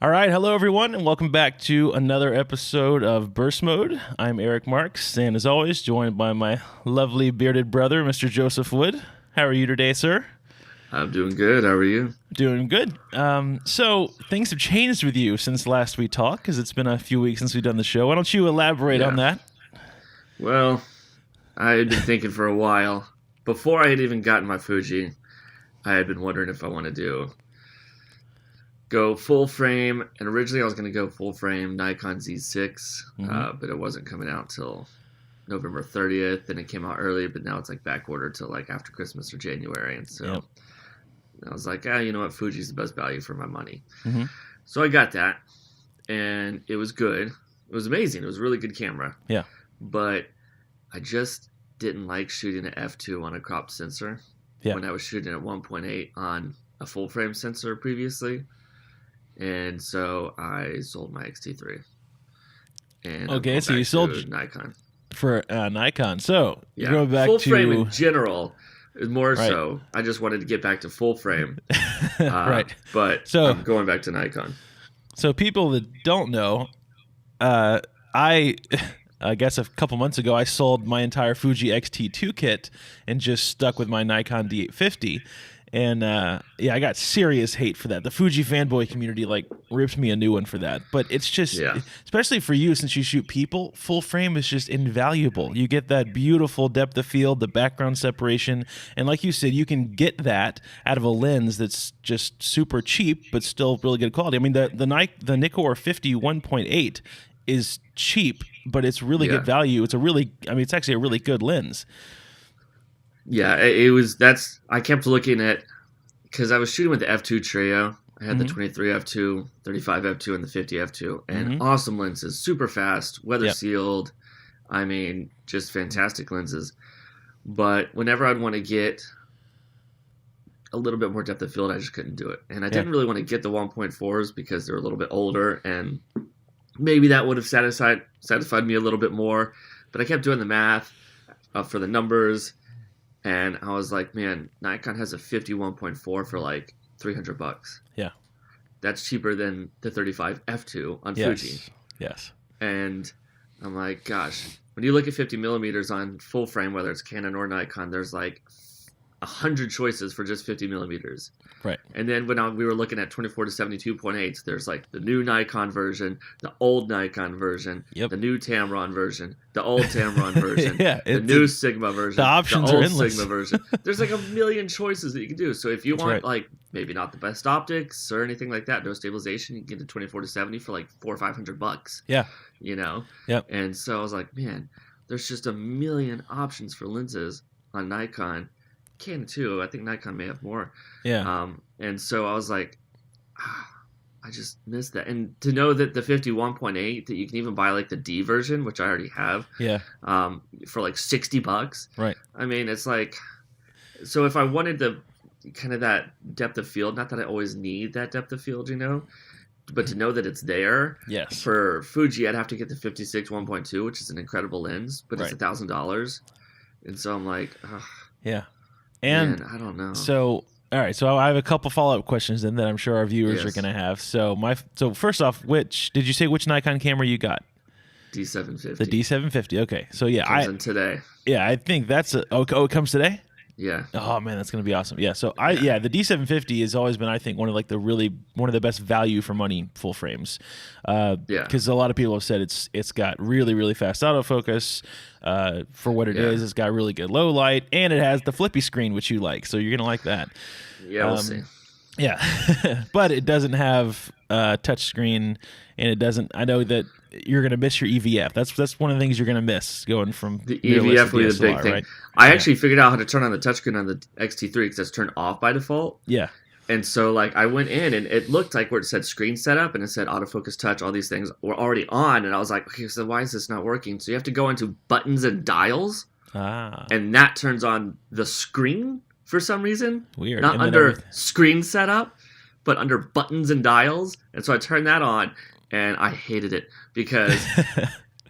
All right, hello everyone, and welcome back to another episode of Burst Mode. I'm Eric Marks, and as always, joined by my lovely bearded brother, Mr. Joseph Wood. How are you today, sir? I'm doing good. How are you? Doing good. So things have changed with you since last we talked, because it's been a few weeks since we've done the show. Why don't you elaborate on that? Well, I had been thinking for a while. Before I had even gotten my Fuji, I had been wondering if I want to go full frame, and originally I was going to go full frame Nikon Z6, but it wasn't coming out till November 30th, and it came out early, but now it's like back ordered till like after Christmas or January, and so I was like, you know what, Fuji's the best value for my money. So I got that, and it was good. It was amazing. It was a really good camera. Yeah. But I just didn't like shooting an f2 on a cropped sensor when I was shooting at 1.8 on a full frame sensor previously. And so I sold my X-T3. And okay, so you sold Nikon for Nikon. So yeah, going back full to frame in general is more right. so. I just wanted to get back to full frame, right? But so I'm going back to Nikon. So people that don't know, I guess a couple months ago I sold my entire Fuji X-T2 kit and just stuck with my Nikon D850. And I got serious hate for that. The Fuji fanboy community like ripped me a new one for that. But it's just, especially for you since you shoot people, full frame is just invaluable. You get that beautiful depth of field, the background separation, and like you said, you can get that out of a lens that's just super cheap but still really good quality. I mean, the Nikon 50 1.8 is cheap, but it's really good value. It's actually a really good lens. Yeah, I kept looking at, because I was shooting with the f2 trio. I had the 23 f2, 35 f2, and the 50 f2, and awesome lenses, super fast, weather sealed. I mean, just fantastic lenses. But whenever I'd want to get a little bit more depth of field, I just couldn't do it. And I didn't really want to get the 1.4s because they're a little bit older, and maybe that would have satisfied me a little bit more. But I kept doing the math for the numbers. And I was like, man, Nikon has a 51.4 for like $300. Yeah. That's cheaper than the 35 f2 on Fuji. Yes. And I'm like, gosh, when you look at 50 millimeters on full frame, whether it's Canon or Nikon, there's like 100 choices for just 50 millimeters. Right. And then when we were looking at 24 to 72.8, there's like the new Nikon version, the old Nikon version, the new Tamron version, the old Tamron version, the new Sigma version, the options the old are endless. Sigma version. There's like a million choices that you can do. So if you want like maybe not the best optics or anything like that, no stabilization, you can get a 24 to 70 for like $400 or $500. Yeah. You know? Yep. And so I was like, man, there's just a million options for lenses on Nikon. Canon too. I think Nikon may have more. Yeah. And so I was like, I just missed that. And to know that the 51.8 that you can even buy like the D version, which I already have, for like $60. Right. I mean, it's like, so if I wanted the kind of that depth of field, not that I always need that depth of field, you know, but to know that it's there. Yes. For Fuji, I'd have to get the 56 1.2, which is an incredible lens, but it's $1,000. And so I'm like, yeah. And man, I don't know. So, all right. So I have a couple follow-up questions then that I'm sure our viewers are going to have. So first off, did you say which Nikon camera you got? D750. The D750. Okay. So comes in today. Yeah, I think that's it comes today? Yeah. Oh man, that's going to be awesome. Yeah. So the D750 has always been, I think, one of the best value for money full frames. Because a lot of people have said it's got really, really fast autofocus. For what it is, it's got really good low light, and it has the flippy screen, which you like. So you're gonna like that. Yeah, we'll see. Yeah, but it doesn't have touch screen, and it doesn't. I know that you're gonna miss your EVF. That's one of the things you're gonna miss going from the EVF. Will be the big thing. Right? I actually figured out how to turn on the touchscreen on the X-T3 because it's turned off by default. Yeah. And so, like, I went in, and it looked like where it said screen setup, and it said autofocus touch, all these things were already on, and I was like, okay, so why is this not working? So you have to go into buttons and dials, and that turns on the screen for some reason. Weird. Not under screen setup, but under buttons and dials. And so I turned that on, and I hated it because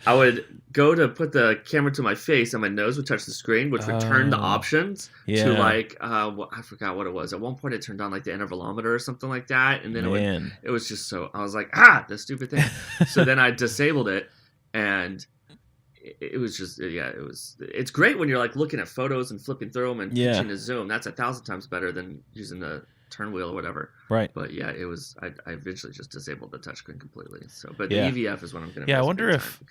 I would go to put the camera to my face and my nose would touch the screen, which would turn the options to like I forgot what it was. At one point it turned on like the intervalometer or something like that, and then it was just so I was like, the stupid thing. So then I disabled it, and it was just it's great when you're like looking at photos and flipping through them and pitching a zoom. That's 1,000 times better than using the turn wheel or whatever. Right. But yeah, it was I eventually just disabled the touchscreen completely. So but the EVF is what I'm gonna I wonder if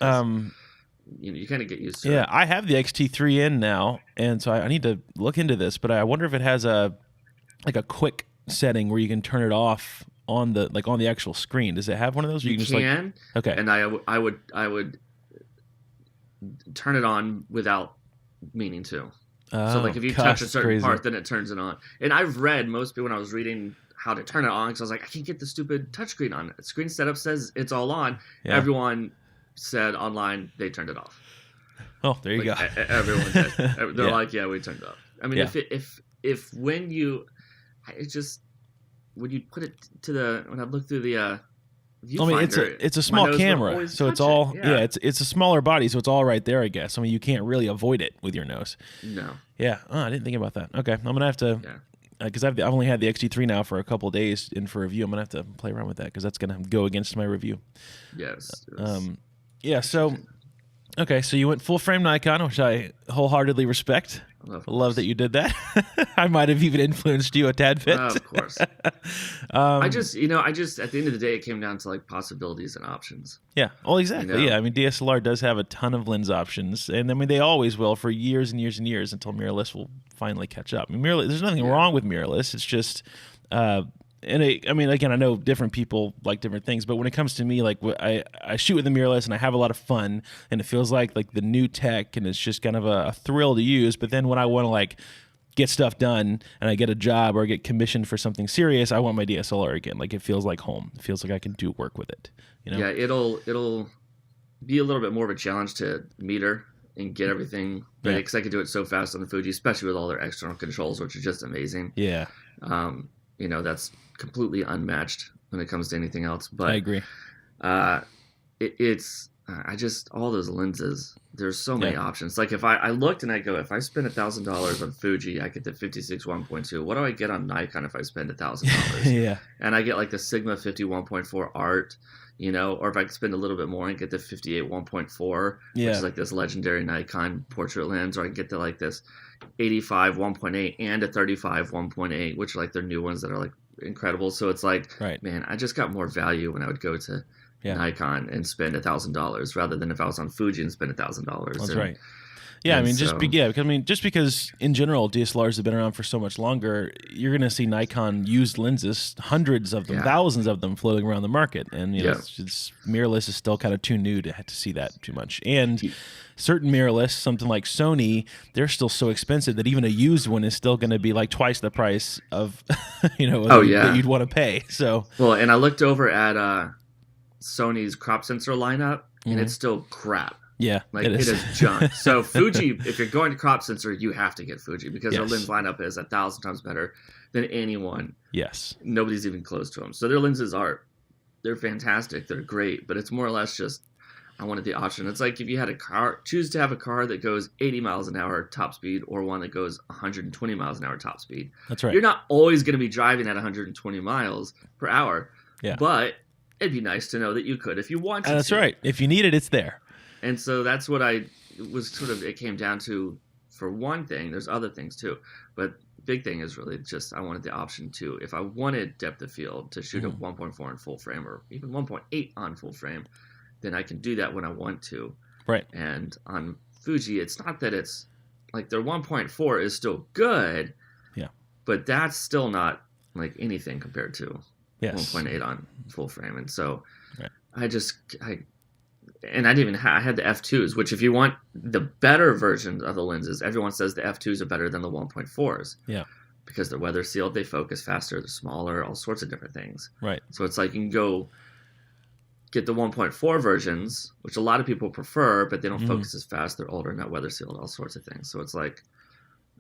you kind of get used to it. Yeah, I have the X-T3 in now, and so I need to look into this, but I wonder if it has a quick setting where you can turn it off on the actual screen. Does it have one of those? You can. Okay. And I would turn it on without meaning to. So like if you touch a certain part, then it turns it on. And I've read most people when I was reading how to turn it on, because I was like, I can't get the stupid touchscreen on. Screen setup says it's all on. Yeah. Everyone said online they turned it off. Oh, there you go. Everyone did. They're like, yeah, we turned it off. I mean, if when you put it to when I look through the viewfinder, it's a small camera, so it's all it's a smaller body, so it's all right there, I guess. I mean, you can't really avoid it with your nose. No. Yeah. Oh, I didn't think about that. Okay, I'm gonna have to, because I've only had the X-T3 now for a couple of days in for review. I'm gonna have to play around with that because that's gonna go against my review. Yes. Yeah. So, okay, so you went full frame Nikon, which I wholeheartedly respect. Love that you did that. I might have even influenced you a tad bit. Of course. I just at the end of the day, it came down to like possibilities and options. Yeah. Well, exactly. Yeah. I mean, DSLR does have a ton of lens options, and I mean, they always will for years and years and years until mirrorless will finally catch up. I mean, there's nothing wrong with mirrorless. It's just, I mean, again, I know different people like different things, but when it comes to me, like I shoot with the mirrorless and I have a lot of fun, and it feels like the new tech, and it's just kind of a thrill to use. But then when I want to like get stuff done and I get a job or get commissioned for something serious, I want my DSLR again. Like it feels like home. It feels like I can do work with it. You know? Yeah, it'll be a little bit more of a challenge to meter and get everything ready, because I could do it so fast on the Fuji, especially with all their external controls, which are just amazing. Yeah. That's completely unmatched when it comes to anything else. But I agree. It's all those lenses. There's so many options. Like if I looked and I go, if I spend $1,000 on Fuji, I get the 56 1.2. What do I get on Nikon if I spend $1,000? Yeah. And I get like the Sigma 50 1.4 Art, or if I could spend a little bit more and get the 58 1.4, which is like this legendary Nikon portrait lens, or I can get to like this 85 1.8 and a 35 1.8, which are like their new ones that are like incredible. So it's like, man, I just got more value when I would go to Nikon and spend $1,000 rather than if I was on Fuji and spend $1,000. That's right. Yeah, I mean, just because in general DSLRs have been around for so much longer, you're going to see Nikon used lenses, hundreds of them, thousands of them floating around the market, and it's mirrorless is still kind of too new to see that too much. And certain mirrorless, something like Sony, they're still so expensive that even a used one is still going to be like twice the price of that you'd want to pay. So and I looked over at Sony's crop sensor lineup, and it's still crap. Yeah, like it is junk. So Fuji, if you're going to crop sensor, you have to get Fuji because their lens lineup is 1,000 times better than anyone. Yes, nobody's even close to them. So their lenses they're fantastic. They're great, but it's more or less just I wanted the option. It's like if you had choose to have a car that goes 80 miles an hour top speed or one that goes 120 miles an hour top speed. That's right. You're not always going to be driving at 120 miles per hour. Yeah, but it'd be nice to know that you could if you wanted to. That's right. If you need it, it's there. And so that's what it came down to for one thing. There's other things too. But big thing is really just I wanted the option to, if I wanted depth of field to shoot a 1.4 in full frame or even 1.8 on full frame, then I can do that when I want to. Right. And on Fuji, it's not that it's like their 1.4 is still good. Yeah. But that's still not like anything compared to 1.8 on full frame. And so I had the f2s, which if you want the better version of the lenses, everyone says the f2s are better than the 1.4s. Yeah. Because they're weather sealed, they focus faster, they're smaller, all sorts of different things. Right. So it's like you can go get the 1.4 versions, which a lot of people prefer, but they don't focus as fast, they're older, not weather sealed, all sorts of things. So it's like,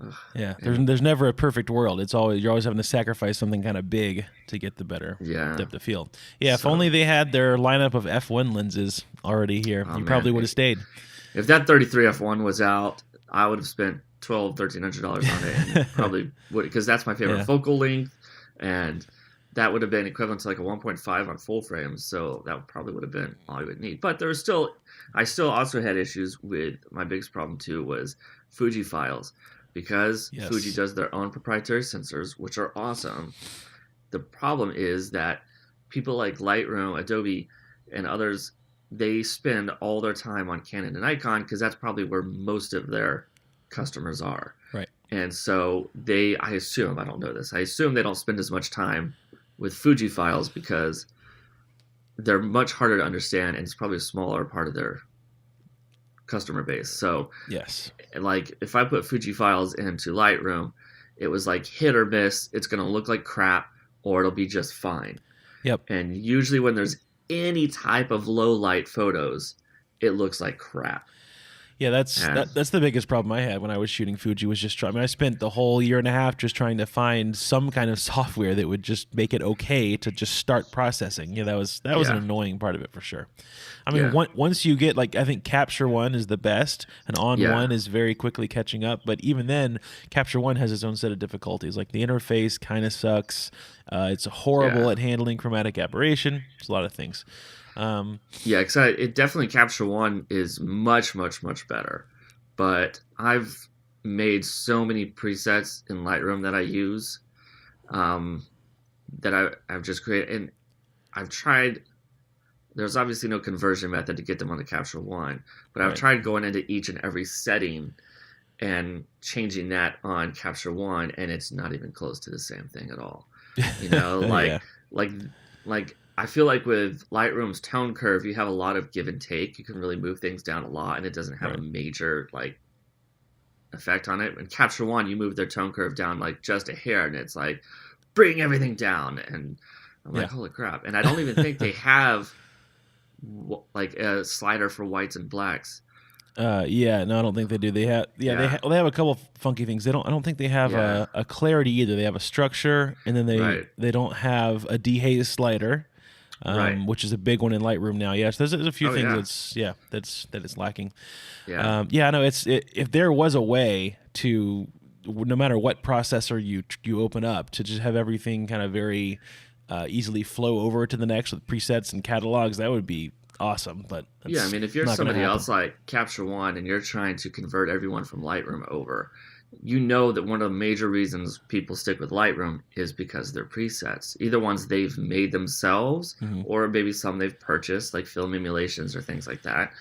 Ugh. Yeah, And there's never a perfect world. It's always you're always having to sacrifice something kind of big to get the better yeah, depth of field. Yeah, if only so they had their lineup of f1 lenses already here, oh you man, probably would have stayed. if that 33 f1 was out, I would have spent $1,200-$1,300 on it, and probably would, because that's my favorite Yeah. focal length, and that would have been equivalent to like a 1.5 on full frame. So that probably would have been all I would need. But there was still, I still also had issues with my biggest problem too was Fuji files, because Yes. Fuji does their own proprietary sensors, which are awesome. The problem is that people like Lightroom, Adobe, and others, they spend all their time on Canon and Nikon because that's probably where most of their customers are. Right. And so I assume, I don't know this, I assume they don't spend as much time with Fuji files because they're much harder to understand, and it's probably a smaller part of their customer base. So, Yes. like, if I put Fuji files into Lightroom, it was like hit or miss. It's going to look like crap, or it'll be just fine. Yep. And usually when there's any type of low light photos, it looks like crap. Yeah, that's the biggest problem I had when I was shooting Fuji was just trying. I mean, I spent the whole year and a half just trying to find some kind of software that would just make it okay to just start processing. Yeah, that was an annoying part of it for sure. I mean, once you get like, I think Capture One is the best, and On One is very quickly catching up. But even then, Capture One has its own set of difficulties. Like the interface kind of sucks. It's horrible at handling chromatic aberration. It's a lot of things. Because it definitely Capture One is much, much, much better. But I've made so many presets in Lightroom that I use that I've just created, and I've tried. There's obviously no conversion method to get them onto Capture One, but I've tried going into each and every setting and changing that on Capture One, and it's not even close to the same thing at all. You know, like I feel like with Lightroom's tone curve, you have a lot of give and take. You can really move things down a lot, and it doesn't have a major like effect on it. In Capture One, you move their tone curve down like just a hair, and it's like bring everything down, and I'm like, holy crap! And I don't even think they have like a slider for whites and blacks. No, I don't think they do. They have, they have a couple of funky things. I don't think they have a clarity either. They have a structure, and then they don't have a dehaze slider, which is a big one in Lightroom now. Yes, there's a few things that is lacking. No, if there was a way to, no matter what processor you open up, to just have everything kind of very easily flow over to the next with presets and catalogs, that would be awesome. But I mean, if you're somebody else like Capture One and you're trying to convert everyone from Lightroom over, you know that one of the major reasons people stick with Lightroom is because of their presets, either ones they've made themselves or maybe some they've purchased, like film emulations or things like that.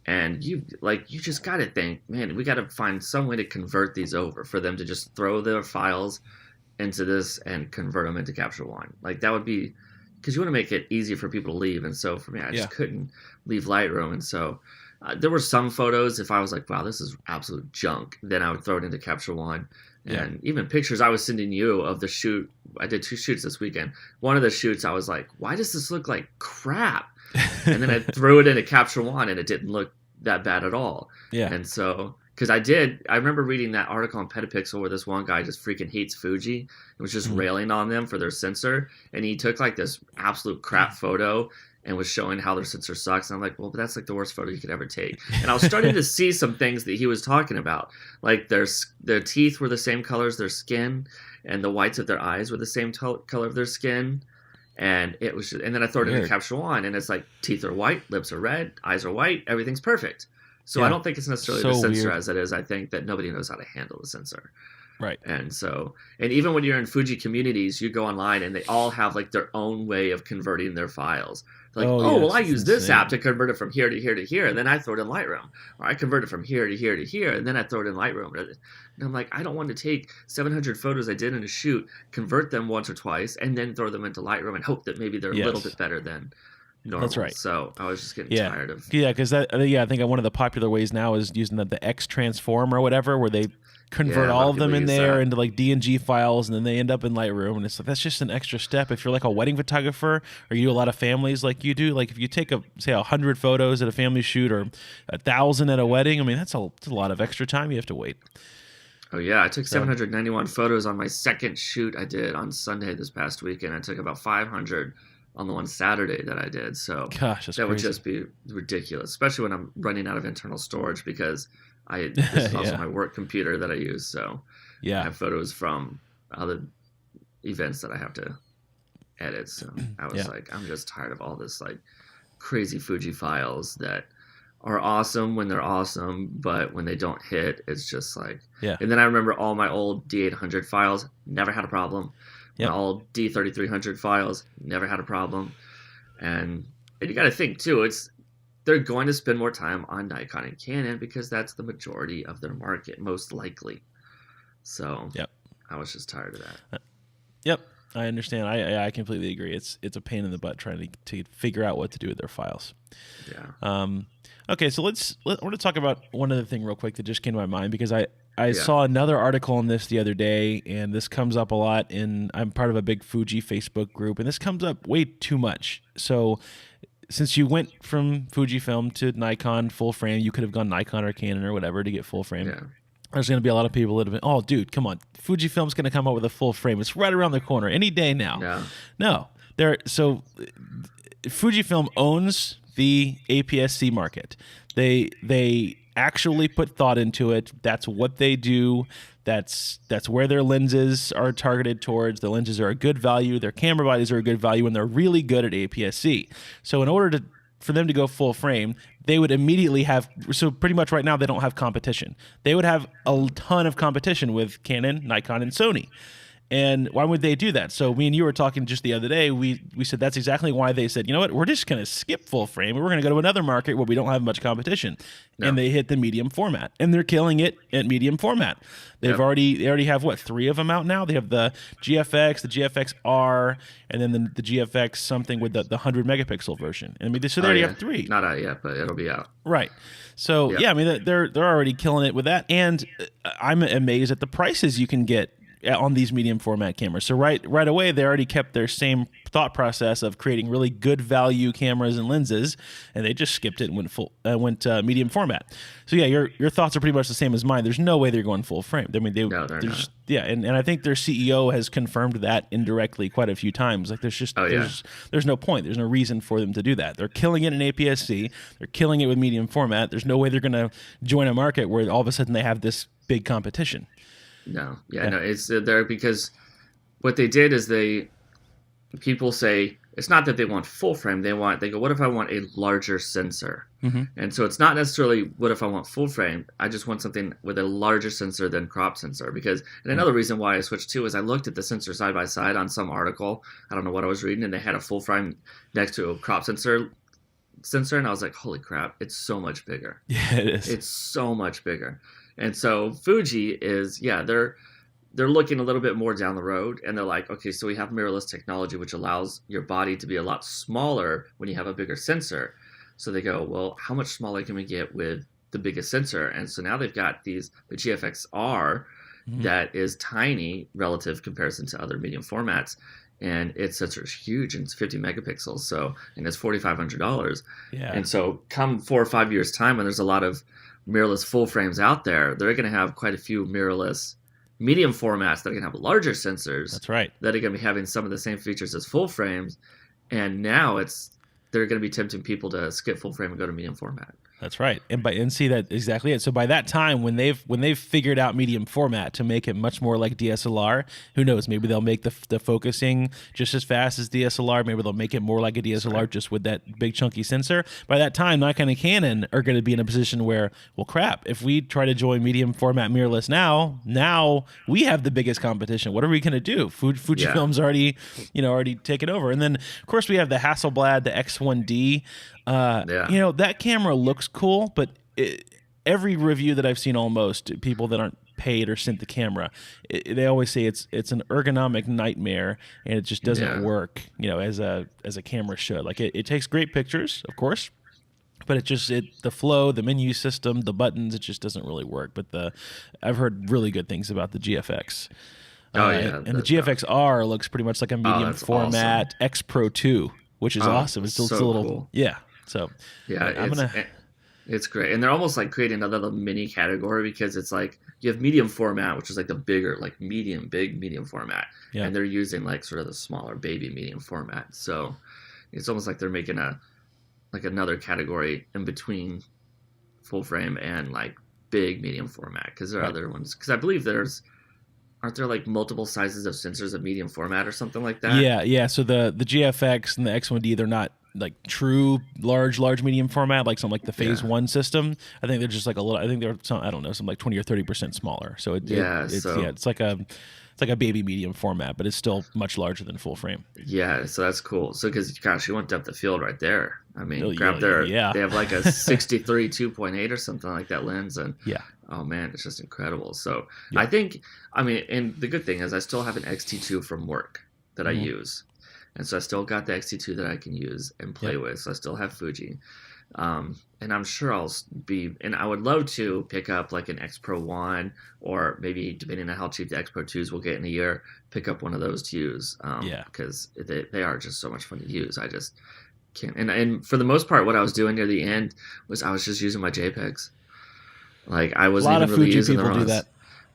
And you just got to think, man, we got to find some way to convert these over for them to just throw their files into this and convert them into Capture One. Like that would be, because you want to make it easy for people to leave. And so for me, I just couldn't leave Lightroom. And so there were some photos, if I was like, wow, this is absolute junk, then I would throw it into Capture One. And even pictures I was sending you of the shoot. I did 2 shoots this weekend. One of the shoots, I was like, why does this look like crap? And then I threw it into Capture One, and it didn't look that bad at all. And so, because I remember reading that article on Petapixel where this one guy just freaking hates Fuji and was just railing on them for their sensor. And he took like this absolute crap photo and was showing how their sensor sucks. And I'm like, well, but that's like the worst photo you could ever take. And I was starting to see some things that he was talking about. Like their teeth were the same color as their skin, and the whites of their eyes were the same color of their skin. And it was, and then I throw it into Capture One, and it's like teeth are white, lips are red, eyes are white, everything's perfect. So I don't think it's necessarily the sensor as it is. I think that nobody knows how to handle the sensor. Right. And so, and even when you're in Fuji communities, you go online and they all have like their own way of converting their files. Like, well, I use this app to convert it from here to here to here, and then I throw it in Lightroom. Or I convert it from here to here to here, and then I throw it in Lightroom. And I'm like, I don't want to take 700 photos I did in a shoot, convert them once or twice, and then throw them into Lightroom and hope that maybe they're a little bit better than normal. That's right. So I was just getting tired of. Yeah, because I think one of the popular ways now is using the X transform or whatever, where they convert all of them in there into like DNG files, and then they end up in Lightroom. And it's like, that's just an extra step. If you're like a wedding photographer, or you do a lot of families like you do, like if you take say 100 photos at a family shoot or 1,000 at a wedding, I mean, that's a lot of extra time you have to wait. Oh yeah, I took So 791 photos on my second shoot I did on Sunday this past weekend. I took about 500 on the one Saturday that I did. So gosh, that's that would crazy. just be ridiculous, especially when I'm running out of internal storage because this is also Yeah. my work computer that I use. So I Yeah. have photos from other events that I have to edit. So I was Yeah. like, I'm just tired of all this like crazy Fuji files that are awesome when they're awesome, but when they don't hit, it's just like. Yeah. And then I remember all my old D800 files, never had a problem. My Yep. old D3300 files, never had a problem. And you got to think too, they're going to spend more time on Nikon and Canon because that's the majority of their market, most likely. So Yep. I was just tired of that. Yep. I understand. I completely agree. It's a pain in the butt trying to figure out what to do with their files. Yeah. Okay, so I want to talk about one other thing real quick that just came to my mind because I Yeah. saw another article on this the other day, and this comes up a lot. I'm part of a big Fuji Facebook group, and this comes up way too much. So since you went from Fujifilm to Nikon full frame, you could have gone Nikon or Canon or whatever to get full frame. Yeah. There's going to be a lot of people that have been, oh, dude, come on. Fujifilm's going to come out with a full frame. It's right around the corner any day now. No. No. Fujifilm owns the APS-C market. They actually put thought into it. That's what they do. That's where their lenses are targeted towards. The lenses are a good value. Their camera bodies are a good value, and they're really good at APS-C. So in order for them to go full frame, they would immediately have, so pretty much right now they don't have competition. They would have a ton of competition with Canon, Nikon, and Sony. And why would they do that? So me and you were talking just the other day. We said that's exactly why they said, you know what, we're just going to skip full frame. We're going to go to another market where we don't have much competition. No. And they hit the medium format, and they're killing it at medium format. They already have what, 3 of them out now. They have the GFX, the GFX-R, and then the GFX something with the 100 megapixel version. I mean, so they already have 3. Not out yet, but it'll be out. Right. So yeah, I mean they're already killing it with that, and I'm amazed at the prices you can get on these medium format cameras. So right away they already kept their same thought process of creating really good value cameras and lenses, and they just skipped it and went medium format. So yeah, your thoughts are pretty much the same as mine. There's no way they're going full frame. I mean, No, they're not. Yeah, and I think their CEO has confirmed that indirectly quite a few times. Like there's no point. There's no reason for them to do that. They're killing it in APS-C. They're killing it with medium format. There's no way they're going to join a market where all of a sudden they have this big competition. No, no, it's there because what they did is people say it's not that they want full frame. They go, what if I want a larger sensor? Mm-hmm. And so it's not necessarily what if I want full frame. I just want something with a larger sensor than crop sensor and another reason why I switched too is I looked at the sensor side by side on some article. I don't know what I was reading, and they had a full frame next to a crop sensor, and I was like, holy crap, it's so much bigger. Yeah, it is. It's so much bigger. And so Fuji is, they're looking a little bit more down the road, and they're like, okay, so we have mirrorless technology, which allows your body to be a lot smaller when you have a bigger sensor. So they go, well, how much smaller can we get with the biggest sensor? And so now they've got the GFX-R that is tiny relative comparison to other medium formats. And its sensor is huge, and it's 50 megapixels. So, and it's $4,500. Yeah. And so come 4 or 5 years time, when there's a lot of mirrorless full frames out there, they're going to have quite a few mirrorless medium formats that are going to have larger sensors. That's right. That are going to be having some of the same features as full frames. And now they're going to be tempting people to skip full frame and go to medium format. That's right, and see that exactly it. So by that time, when they've figured out medium format to make it much more like DSLR, who knows? Maybe they'll make the focusing just as fast as DSLR. Maybe they'll make it more like a DSLR just with that big chunky sensor. By that time, Nikon and Canon are going to be in a position where, well, crap, if we try to join medium format mirrorless now we have the biggest competition. What are we going to do? Fujifilm's already taken over, and then of course we have the Hasselblad, the X1D. That camera looks cool, but every review that I've seen, almost people that aren't paid or sent the camera, they always say it's an ergonomic nightmare, and it just doesn't work, as a camera should. Like it takes great pictures, of course, but the flow, the menu system, the buttons, it just doesn't really work. But I've heard really good things about the GFX. And the GFX-R looks pretty much like a medium format awesome. X Pro 2, which is awesome. It's a little cool. So it's great, and they're almost like creating another mini category because it's like you have medium format, which is like the bigger, like big medium format, Yeah. and they're using like sort of the smaller baby medium format. So it's almost like they're making another category in between full frame and like big medium format, because there are other ones. Because I believe aren't there like multiple sizes of sensors of medium format or something like that? Yeah. So the GFX and the X1D, they're not like true large medium format like something like the Phase 1 system. I think they're just like a little. I think they're some, I don't know, some like 20 or 30% smaller. So it's like a baby medium format, but it's still much larger than full frame. Yeah, so that's cool. So because gosh, you want depth of field right there. I mean, they have like a 63 2.8 or something like that lens, and oh man, it's just incredible. So I think, I mean, and the good thing is I still have an X-T2 from work that I use. And so I still got the X-T2 that I can use and play with. So I still have Fuji. And I'm sure and I would love to pick up like an X Pro 1, or maybe depending on how cheap the X Pro 2s will get in a year, pick up one of those to use. Because they are just so much fun to use. I just can't. And for the most part, what I was doing near the end was I was just using my JPEGs. Like I wasn't even really using the RAWs. Do that.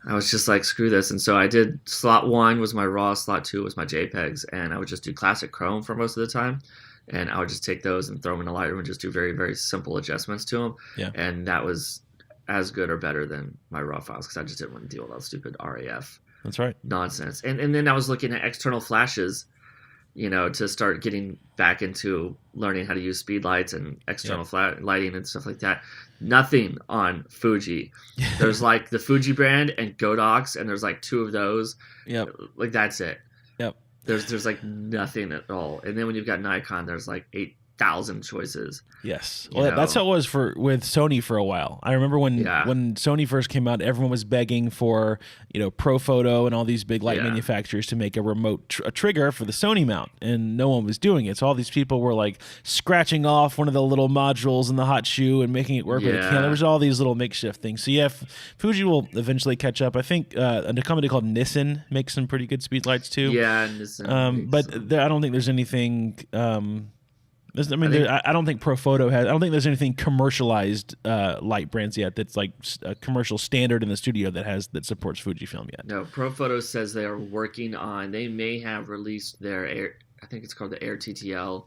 I was just like, screw this. And so I did slot 1 was my RAW, slot 2 was my JPEGs, and I would just do classic Chrome for most of the time. And I would just take those and throw them in Lightroom and just do very, very simple adjustments to them. Yeah. And that was as good or better than my RAW files, because I just didn't want to deal with all stupid RAF nonsense. And then I was looking at external flashes, to start getting back into learning how to use speed lights and external lighting and stuff like that. Nothing on Fuji. There's like the Fuji brand and Godox, and there's like 2 of those. Yep. Like that's it. Yep. There's like nothing at all. And then when you've got Nikon, there's like 8,000 choices. Yes. Well, that's how it was with Sony for a while. I remember when Sony first came out, everyone was begging for, Profoto and all these big light manufacturers to make a remote a trigger for the Sony mount, and no one was doing it. So all these people were like scratching off one of the little modules in the hot shoe and making it work with a camera. There was all these little makeshift things. So Fuji will eventually catch up. I think a company called Nissan makes some pretty good speed lights too. Yeah, Nissan. But I don't think there's anything. I don't think Profoto has. I don't think there's anything commercialized light brands yet that's like a commercial standard in the studio that supports Fujifilm yet. No, Profoto says they are working on. They may have released their Air. I think it's called the Air TTL.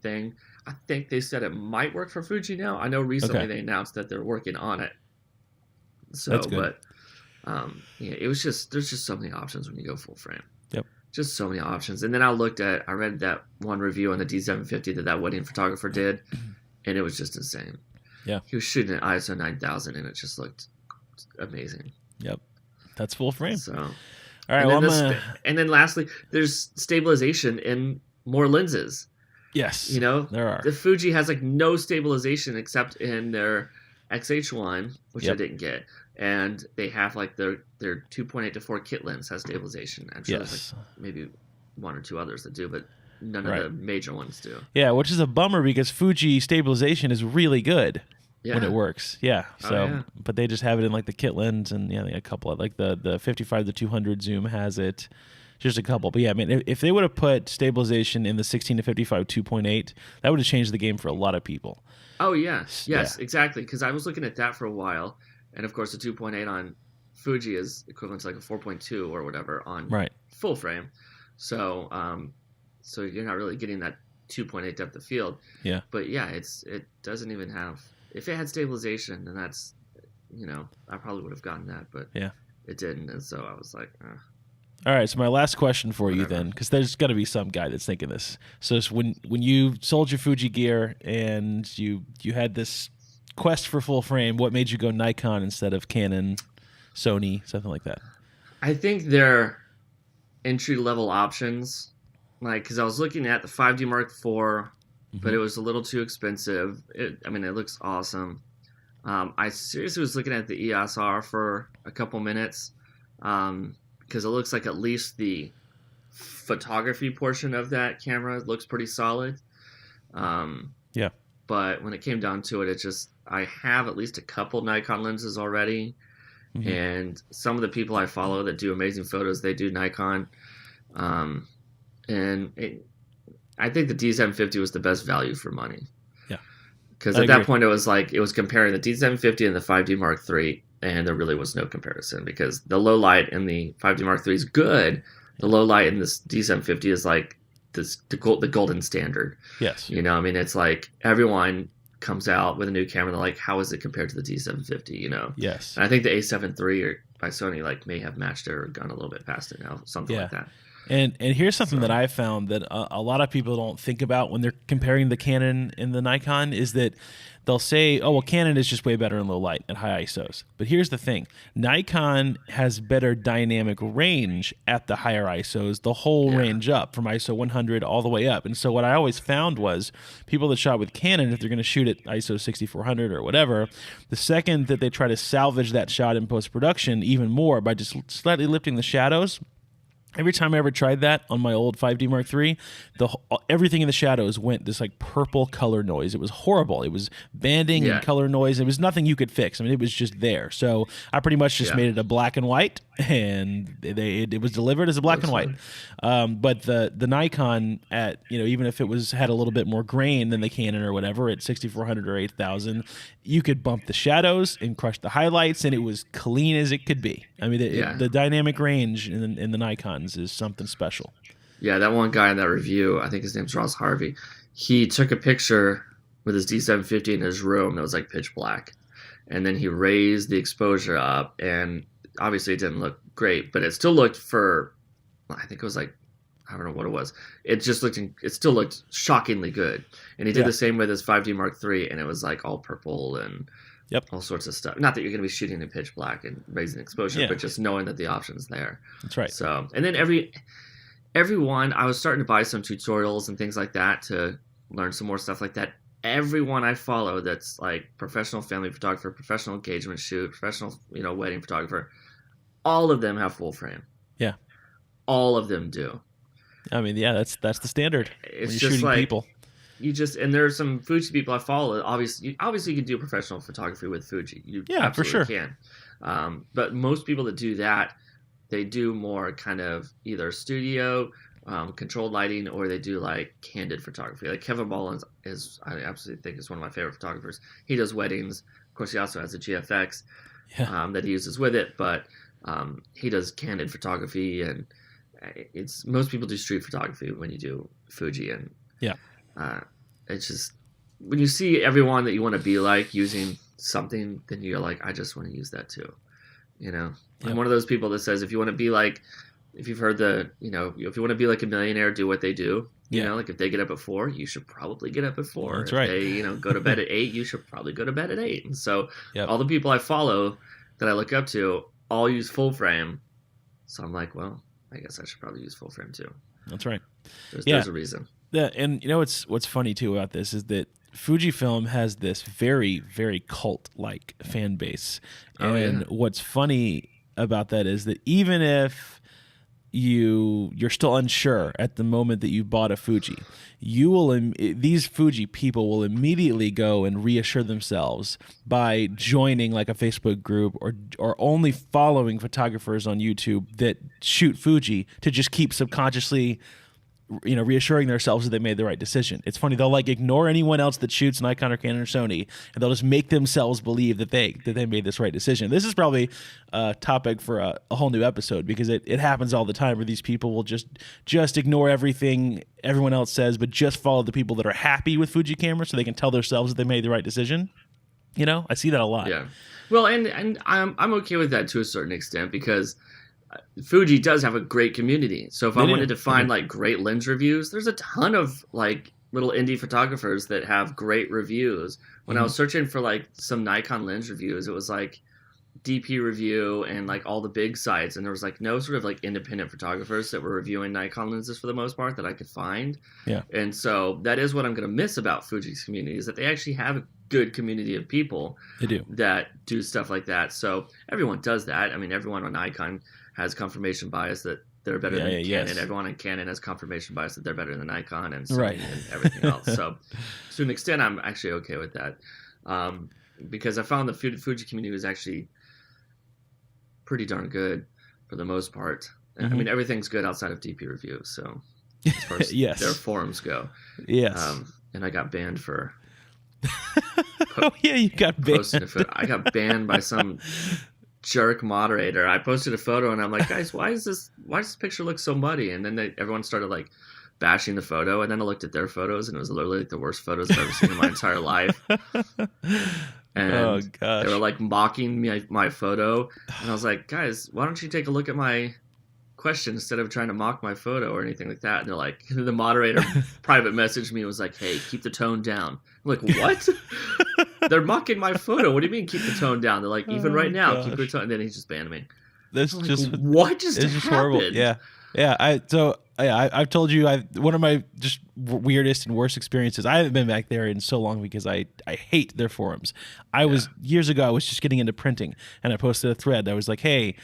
Thing. I think they said it might work for Fuji now. I know recently they announced that they're working on it. So, that's good. But it was just there's just so many options when you go full frame. Yep. Just so many options. And then I read that one review on the D750 that wedding photographer did, and it was just insane. Yeah. He was shooting at ISO 9000, and it just looked amazing. Yep. That's full frame. So, all right. And then lastly, there's stabilization in more lenses. Yes. There are. The Fuji has like no stabilization except in their XH1, which I didn't get. And they have like their 2.8 to 4 kit lens has stabilization. I'm sure there's like maybe 1 or 2 others that do, but none of the major ones do. Yeah, which is a bummer because Fuji stabilization is really good when it works. Yeah. So, but they just have it in like the kit lens, and a couple of like the 55 to 200 zoom has it. Just a couple, but I mean, if they would have put stabilization in the 16 to 55 2.8, that would have changed the game for a lot of people. Oh yes, exactly. Because I was looking at that for a while. And of course, the 2.8 on Fuji is equivalent to like a 4.2 or whatever on full frame. So, so you're not really getting that 2.8 depth of field. Yeah. But it doesn't even have. If it had stabilization, then that's, I probably would have gotten that, but it didn't, and so I was like. All right, so my last question for you then, because there's got to be some guy that's thinking this. So when you sold your Fuji gear and you had this quest for full frame, what made you go Nikon instead of Canon, Sony, something like that? I think they're entry-level options. Like, because I was looking at the 5D Mark IV, but it was a little too expensive. It looks awesome. I seriously was looking at the EOS R for a couple minutes because it looks like at least the photography portion of that camera looks pretty solid. But when it came down to it, I have at least a couple Nikon lenses already. And some of the people I follow that do amazing photos, they do Nikon. I think the D750 was the best value for money. Yeah. Because at that point, it was comparing the D750 and the 5D Mark III. and there really was no comparison because the low light in the 5D Mark III is good. The low light in this D750 is like the golden standard. Yes. You know, I mean, it's like everyone comes out with a new camera. They're like, how is it compared to the D750? You know. Yes. And I think the A7 III by Sony like may have matched it or gone a little bit past it now, something like that. And here's something that I've found that a lot of people don't think about when they're comparing the Canon and the Nikon is that they'll say, oh, well, Canon is just way better in low light at high ISOs. But here's the thing. Nikon has better dynamic range at the higher ISOs, the whole range up from ISO 100 all the way up. And so what I always found was people that shot with Canon, if they're going to shoot at ISO 6400 or whatever, the second that they try to salvage that shot in post-production even more by just slightly lifting the shadows, every time I ever tried that on my old 5D Mark III, everything in the shadows went this like purple color noise. It was horrible. It was banding and color noise. It was nothing you could fix. I mean, it was just there. So I pretty much just made it a black and white, and it was delivered as a black and white. But the Nikon at, you know, even if it had a little bit more grain than the Canon or whatever at 6400 or 8000, you could bump the shadows and crush the highlights, and it was clean as it could be. I mean, the dynamic range in the Nikons is something special. Yeah, that one guy in that review, I think his name's Ross Harvey, he took a picture with his D750 in his room that was like pitch black. And then he raised the exposure up, and obviously it didn't look great, but it still looked I think it was like, I don't know what it was. It still looked shockingly good. And he did the same with his 5D Mark III, and it was like all purple and all sorts of stuff. Not that you're going to be shooting in pitch black and raising exposure, but just knowing that the option's there. That's right. So, and then everyone, I was starting to buy some tutorials and things like that to learn some more stuff like that. Everyone I follow that's like professional family photographer, professional engagement shoot, professional, you know, wedding photographer, all of them have full frame. Yeah. All of them do. I mean, yeah, that's the standard. It's when just you're shooting like people. And there are some Fuji people I follow. Obviously, you can do professional photography with Fuji. You for sure can. But most people that do that, they do more kind of either studio, controlled lighting, or they do like candid photography. Like Kevin Mullins I absolutely think is one of my favorite photographers. He does weddings. Of course, he also has a GFX that he uses with it, but he does candid photography, and most people do street photography when you do Fuji, and it's just when you see everyone that you want to be like using something, then you're like, I just want to use that too. You know, I'm one of those people that says if you want to be like, if you've heard if you want to be like a millionaire, do what they do. You know, like if they get up at 4, you should probably get up at 4. That's if right. they, go to bed at 8, you should probably go to bed at 8. And so all the people I follow that I look up to all use full frame. So I'm like, well, I guess I should probably use full frame too. That's right. There's a reason. Yeah, and you know what's funny too about this is that Fujifilm has this very, very cult-like fan base. And what's funny about that is that even if you're still unsure at the moment that you bought a Fuji, these Fuji people will immediately go and reassure themselves by joining like a Facebook group or only following photographers on YouTube that shoot Fuji to just keep subconsciously reassuring themselves that they made the right decision. It's funny, they'll like ignore anyone else that shoots Nikon or Canon or Sony, and they'll just make themselves believe that they made this right decision. This is probably a topic for a whole new episode, because it happens all the time where these people will just ignore everything everyone else says, but just follow the people that are happy with Fuji cameras so they can tell themselves that they made the right decision. I see that a lot. Yeah. Well, and I'm okay with that to a certain extent, because Fuji does have a great community. So if I wanted to find like great lens reviews, there's a ton of like little indie photographers that have great reviews. When I was searching for like some Nikon lens reviews, it was like DP Review and like all the big sites, and there was like no sort of like independent photographers that were reviewing Nikon lenses for the most part that I could find. Yeah. And so that is what I'm going to miss about Fuji's community, is that they actually have a good community of people that do stuff like that. So everyone does that. I mean, everyone on Nikon has confirmation bias that they're better than Canon. Yes. Everyone in Canon has confirmation bias that they're better than Nikon and Sony and everything else. So to an extent, I'm actually okay with that, because I found the Fuji community was actually pretty darn good for the most part. I mean, everything's good outside of DP Review. So as far as their forums go, and I got banned for Oh yeah, you got Posted a banned. photo. I got banned by some jerk moderator. I posted a photo and I'm like, guys, why does this picture look so muddy? And then everyone started like bashing the photo, and then I looked at their photos and it was literally like the worst photos I've ever seen in my entire life. Oh And gosh. they were like mocking me, my photo, and I was like, guys, why don't you take a look at my question instead of trying to mock my photo or anything like that? And they're like, the moderator private messaged me and was like, hey, keep the tone down. I'm like, what? They're mocking my photo. What do you mean keep the tone down? They're like, even right now, keep your tone. And then he just banned me. That's I'm like, just what just it's happened? just horrible. Yeah. I've told you one of my just weirdest and worst experiences. I haven't been back there in so long because I hate their forums. Years ago I was just getting into printing, and I posted a thread. I was like, hey,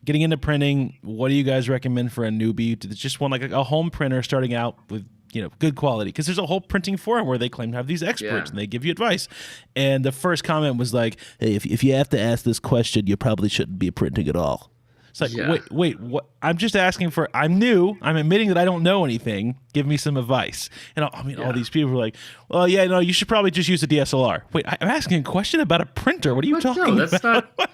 getting into printing, what do you guys recommend for a newbie that just want like a home printer starting out with, you know, good quality? Because there's a whole printing forum where they claim to have these experts and they give you advice. And the first comment was like, hey, if you have to ask this question, you probably shouldn't be printing at all. It's like, wait, what? I'm just asking for, I'm new. I'm admitting that I don't know anything. Give me some advice. And all these people were like, well, yeah, no, you should probably just use a DSLR. Wait, I'm asking a question about a printer. What are you talking no, that's about? Not...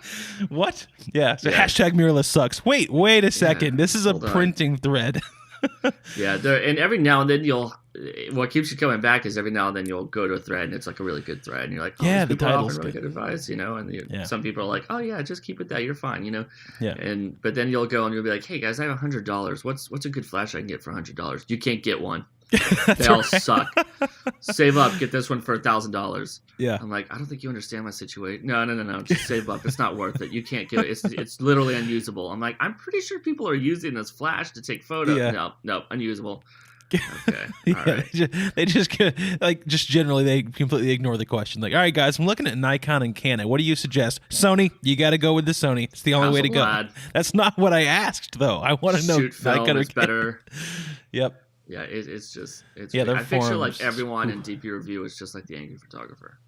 What? Yeah. So hashtag mirrorless sucks. Wait a second. Yeah, this is a printing thread. Yeah, and every now and then what keeps you coming back is every now and then you'll go to a thread and it's like a really good thread and you're like, oh, yeah, the title's really good advice, you know, and some people are like, oh yeah, just keep it that, you're fine, you know. Yeah. But then you'll go and you'll be like, hey guys, I have $100. What's a good flash I can get for $100? You can't get one. They all suck. Save up, get this one for $1,000. Yeah. I'm like, I don't think you understand my situation. No. Just save up. It's not worth it. You can't get it. It's literally unusable. I'm like, I'm pretty sure people are using this flash to take photos. Yeah. No, unusable. Okay. All right. They just generally they completely ignore the question. Like, all right, guys, I'm looking at Nikon and Canon. What do you suggest? Sony. You got to go with the Sony. It's the only way to go. That's not what I asked, though. I want to know shoot film Nikon or is better. Yep. Yeah, it's they're I picture like forums. everyone in DP review is just like the angry photographer.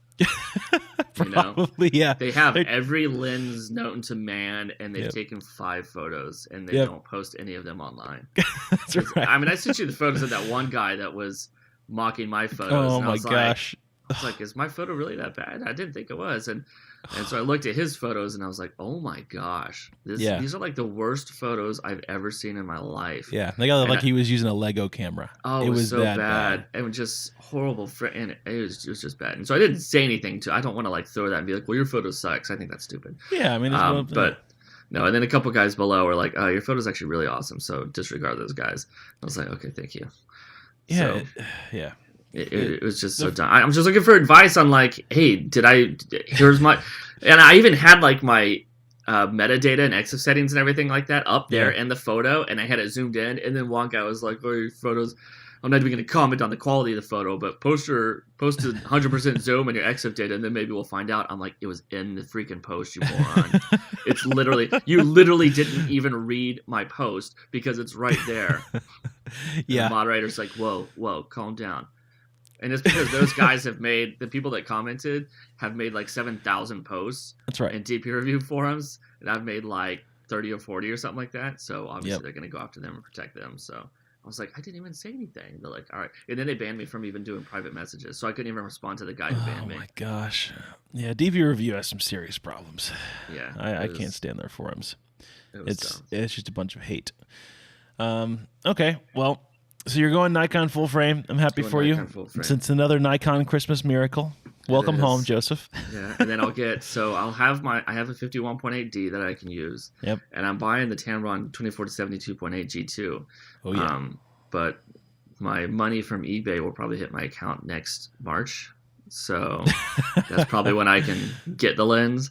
Probably, yeah. They have every lens known to man, and they've taken 5 photos, and they don't post any of them online. That's right. I mean, I sent you the photos of that one guy that was mocking my photos. Oh and my gosh. I was like, is my photo really that bad? I didn't think it was. And so I looked at his photos and I was like, oh my gosh. These are like the worst photos I've ever seen in my life. Yeah. They got like he was using a Lego camera. Oh, it was so bad. It was just horrible. And it was just bad. And so I didn't say anything I don't want to like throw that and be like, well, your photo sucks. I think that's stupid. Yeah. I mean, but no. And then a couple guys below were like, oh, your photo's actually really awesome. So disregard those guys. I was like, okay, thank you. Yeah. So, yeah. It was just so dumb. I'm just looking for advice on like, hey, here's my, and I even had like my metadata and EXIF settings and everything like that up there in the photo, and I had it zoomed in, and then one guy was like, oh, your photos, I'm not even going to comment on the quality of the photo, but post to 100% zoom and your EXIF data, and then maybe we'll find out. I'm like, it was in the freaking post, you moron. It's you literally didn't even read my post because it's right there. Yeah. The moderator's like, whoa, calm down. And it's because those guys the people that commented have made like 7,000 posts. That's right. In DP review forums, and I've made like 30 or 40 or something like that. So obviously they're going to go after them and protect them. So I was like, I didn't even say anything. They're like, all right. And then they banned me from even doing private messages. So I couldn't even respond to the guy who banned me. Oh my gosh. Yeah, DP review has some serious problems. Yeah. I can't stand their forums. It's just a bunch of hate. Okay, well, so you're going Nikon full frame. I'm happy for you. Since another Nikon Christmas miracle. Welcome home, Joseph. Yeah, and then I'll have I have a 51.8D that I can use. Yep. And I'm buying the Tamron 24-72.8 G2. Oh yeah. But my money from eBay will probably hit my account next March. So that's probably when I can get the lens.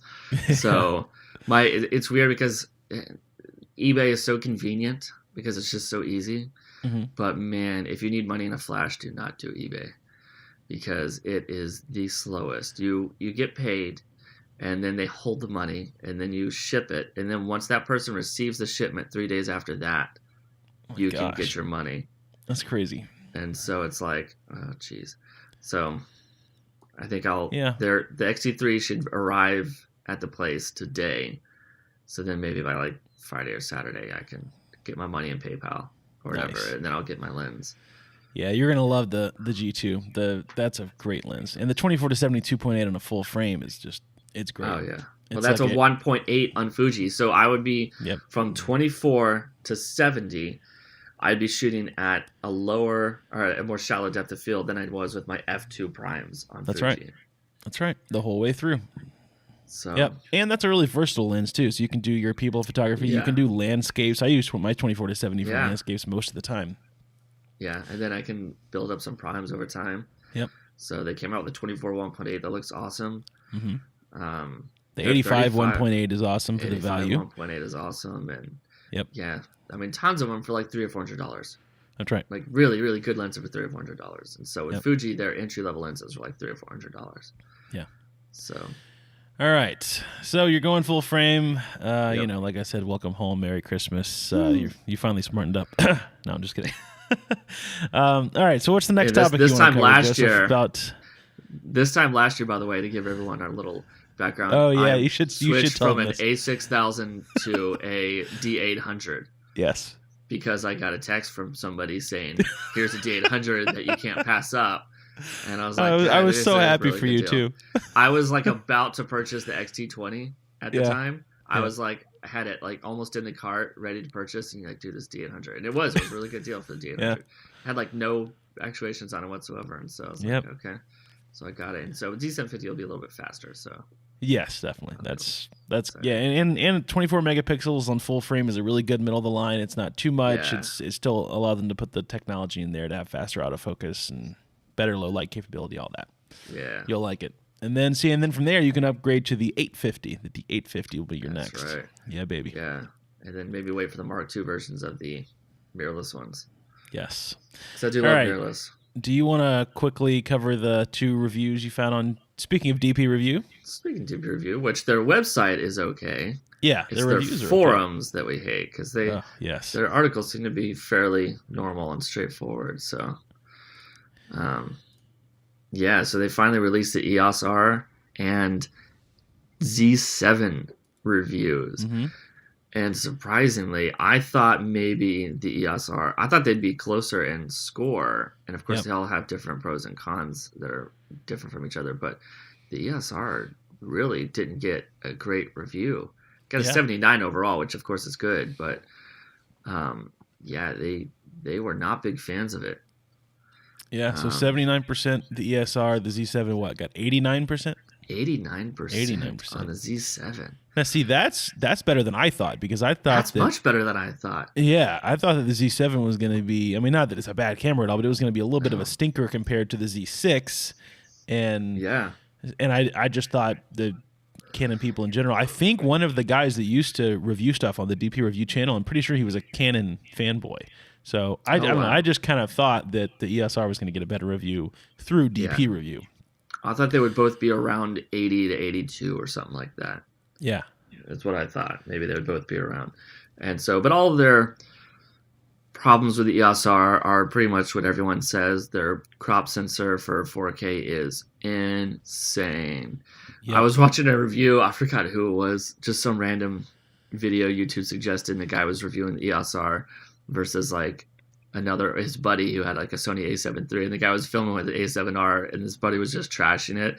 So it's weird because eBay is so convenient because it's just so easy. Mm-hmm. But man, if you need money in a flash, do not do eBay because it is the slowest. You get paid, and then they hold the money, and then you ship it, and then once that person receives the shipment 3 days after that, you can get your money. That's crazy. And so it's like, oh geez. So I think the X-T3 should arrive at the place today. So then maybe by like Friday or Saturday, I can get my money in PayPal or whatever, and then I'll get my lens. Yeah, you're gonna love the G2. That's a great lens, and the 24 to 72.8 on a full frame is just it's great. Oh yeah. Well, It's that's like a 1.8 on Fuji. So I would be Yep. from 24 to 70. I'd be shooting at a lower or a more shallow depth of field than I was with my f2 primes on That's Fuji. right. That's right. The whole way through. So Yep. And that's a really versatile lens too. So you can do your people photography. You Yeah. can do landscapes. I use my 24 to 70 for Yeah. landscapes most of the time. yeah, and then I can build up some primes over time. Yep. So they came out with the 24 1.8 that looks awesome. hmm Um, The 85 1.8 is awesome for the 85 value. 1.8 is awesome, and Yep. yeah, I mean tons of them for like $300 or $400. That's right. Like really, really good lenses for $300 or $400. And so with Yep. Fuji, their entry level lenses were like $300 or $400. Yeah. So All right. So you're going full frame. Yep. You know, like I said, welcome home, Merry Christmas. You finally smartened up. No, I'm just kidding. All right. So what's the next Hey, topic this you want time to cover, last Joseph? year- About this time last year, by the way, to give everyone our little background. Oh, yeah, I you should switched tell from them an this. A6000 to a D800 yes. because I got a text from somebody saying, "Here's a D800 that you can't pass up." And I was like, I was "This so is a happy really for good you deal." too. I was like about to purchase the X-T3 at the Yeah. time. I Yeah. was like, I had it like almost in the cart, ready to purchase, and you're like, "Dude, this D800," and it was a really good deal for the D800. Yeah. Had like no actuations on it whatsoever, and so I was Yep. like, okay. So I got it, and so D750 will be a little bit faster. So Yes, definitely. That's So- yeah, and 24 megapixels on full frame is a really good middle of the line. It's not too much. Yeah. It's still allow them to put the technology in there to have faster autofocus and better low light capability, all that. yeah, You'll like it. And then from there you can upgrade to the 850. The D850 will be your That's next. right. Yeah, baby. yeah, and then maybe wait for the Mark II versions of the mirrorless ones. Yes. So I do All love right. mirrorless. Do you want to quickly cover the 2 reviews you found on? Speaking of DP review, Speaking of DP review, which their website is okay. yeah, It's their their reviews are forums that we hate because they okay. Yes. their articles seem to be fairly normal and straightforward. So, yeah, so they finally released the EOS R and Z7 reviews. Mhm. And surprisingly, I thought maybe the EOS R, I thought they'd be closer in score. And of course, Yep. they all have different pros and cons that are different from each other. But the EOS R really didn't get a great review. Got a Yeah. 79 overall, which of course is good. But yeah, they were not big fans of it. Yeah, so Um, 79% the ESR, the Z7 got 89%? 89% 89%. on the Z7. Now see, that's better than I thought because I thought That's that much better than I thought. yeah, I thought that the Z7 was going to be, I mean, not that it's a bad camera at all, but it was going to be a little bit of a stinker compared to the Z6 and Yeah. I just thought the Canon people in general. I think one of the guys that used to review stuff on the DP review channel, I'm pretty sure he was a Canon fanboy. So I don't know. wow. I just kind of thought that the ESR was going to get a better review through DP Yeah. review. I thought they would both be around 80 to 82 or something like that. Yeah. That's what I thought. Maybe they would both be around. And so, but all of their problems with the EOS R are pretty much what everyone says. Their crop sensor for 4K is insane. Yep. I was watching a review. I forgot who it was. Just some random video YouTube suggested. And the guy was reviewing the EOS R versus like his buddy who had like a Sony A7 III, and the guy was filming with the A7R, and his buddy was just trashing it.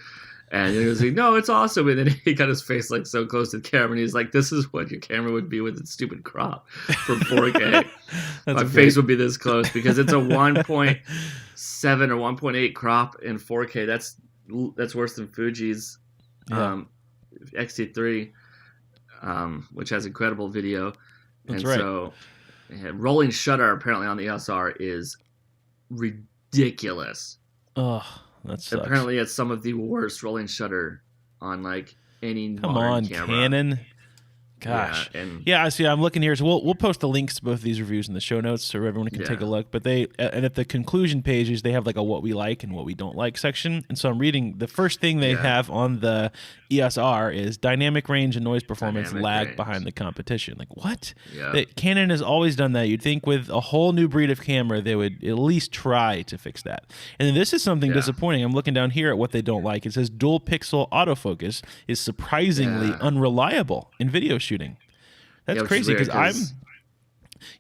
And he was like, "No, it's awesome." And then he got his face like so close to the camera, and he's like, "This is what your camera would be with its stupid crop from 4K. My face would be this close because it's a 1.7 or 1.8 crop in 4K. That's worse than Fuji's X-T3, which has incredible video. That's and right. So, yeah, rolling shutter apparently on the EOS R is ridiculous. Oh, that sucks. Apparently, it's some of the worst rolling shutter on like any Come modern on, camera. Canon. Gosh. Yeah, and Yeah, I see. I'm looking here. So we'll post the links to both of these reviews in the show notes so everyone can take a Yeah. look. But and at the conclusion pages, they have like a what we like and what we don't like section. And so I'm reading the first thing they Yeah. have on the EOS R is dynamic range and noise performance Dynamic lag range. behind the competition. Like what? yeah, That Canon has always done that. You'd think with a whole new breed of camera, they would at least try to fix that. And then this is something Yeah. disappointing. I'm looking down here at what they don't like. It says dual pixel autofocus is surprisingly Yeah. unreliable in video shooting. That's Yeah, which is crazy weird because